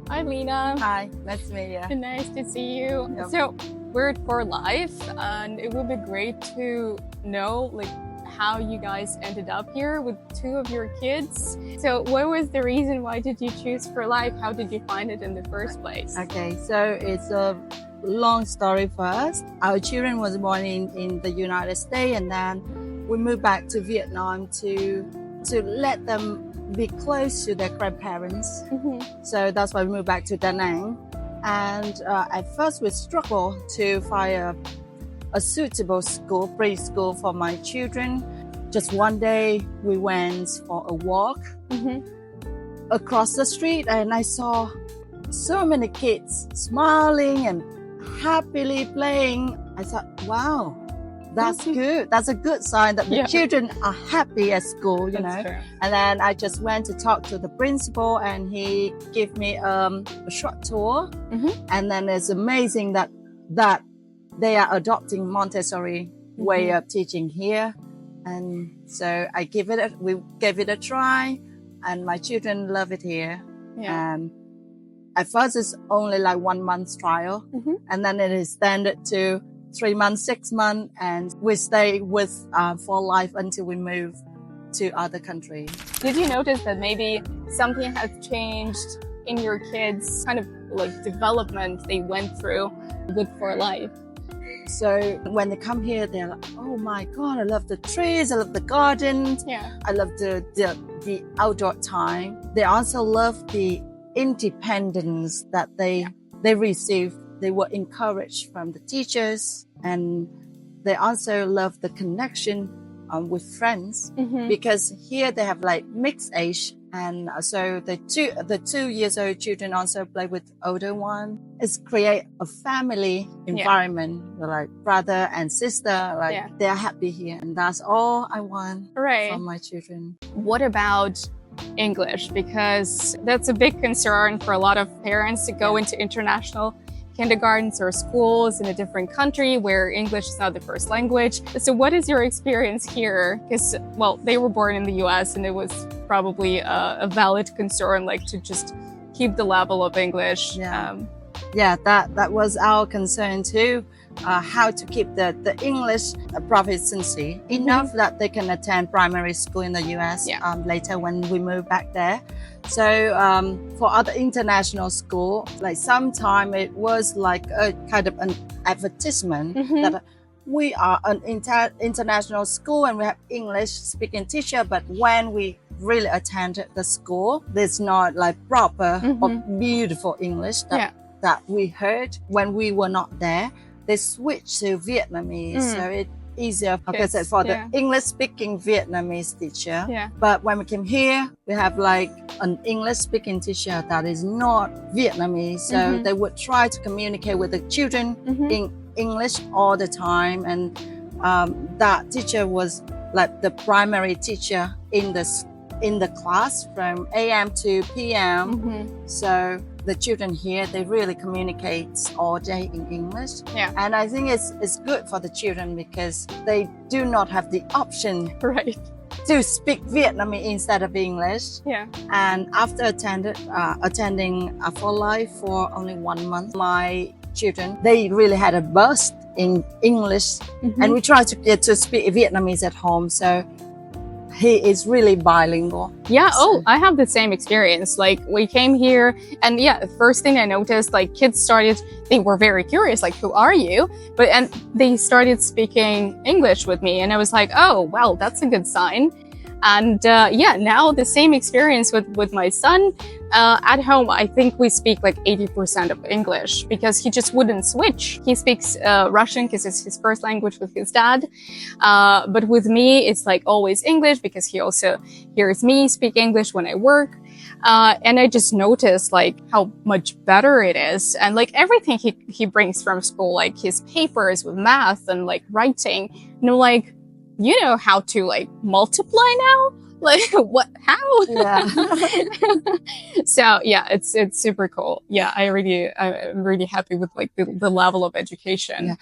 Hi, Lena. Hi, nice to meet you. Nice to see you. Yep. So we're for life, and it would be great to know like how you guys ended up here with two of your kids. So what was the reason? Why did you choose for life? How did you find it in the first place? Okay, so it's a long story for us. Our children was born in the United States, and then we moved back to Vietnam to let them be close to their grandparents. So that's why we moved back to Da Nang. And at first we struggled to find a suitable school, preschool for my children. Just one day we went for a walk across the street, and I saw so many kids smiling and happily playing. I thought, wow, that's good. That's a good sign that the children are happy at school, you know. True. And then I just went to talk to the principal, and he gave me a short tour. And then it's amazing that they are adopting Montessori way of teaching here. And so we gave it a try, and my children love it here. And at first it's only like 1 month trial, and then it is extended to 3 months, 6 months, and we stay with for life until we move to other countries. Did you notice that maybe something has changed in your kids' kind of like development they went through with For Life? So when they come here, they're like, oh my God, I love the trees, I love the garden, I love the outdoor time. They also love the independence that they received. They were encouraged from the teachers, and they also love the connection with friends, because here they have like mixed age, and so the 2 years old children also play with older one. It's create a family environment. They're like brother and sister, like they're happy here, and that's all I want for my children. What about English? Because that's a big concern for a lot of parents to go into international kindergartens or schools in a different country where English is not the first language. So what is your experience here? Because, well, they were born in the US, and it was probably a valid concern, like to just keep the level of English. That was our concern too. How to keep the English proficiency enough that they can attend primary school in the US later when we move back there. So for other international school, like sometime it was like a kind of an advertisement that we are an international school and we have English speaking teacher, but when we really attended the school, there's not like proper or beautiful English that we heard when we were not there. They switched to Vietnamese, so it's easier for the English-speaking Vietnamese teacher. But when we came here, we have like an English-speaking teacher that is not Vietnamese, so they would try to communicate with the children in English all the time, and that teacher was like the primary teacher in the class from AM to PM. So the children here, they really communicate all day in English. And I think it's good for the children because they do not have the option to speak Vietnamese instead of English. And after attending For Life for only 1 month, my children, they really had a burst in English, and we try to get to speak Vietnamese at home. So he is really bilingual. I have the same experience. Like we came here, and the first thing I noticed, like kids they were very curious, like, who are you? And they started speaking English with me, and I was like, oh, well, that's a good sign. And now the same experience with my son. At home, I think we speak like 80% of English because he just wouldn't switch. He speaks Russian because it's his first language with his dad. But with me, it's like always English because he also hears me speak English when I work. And I just noticed like how much better it is. And like everything he brings from school, like his papers with math and like writing, like, you know how to like multiply now? Like what? How? So it's super cool. I'm really happy with like the level of education.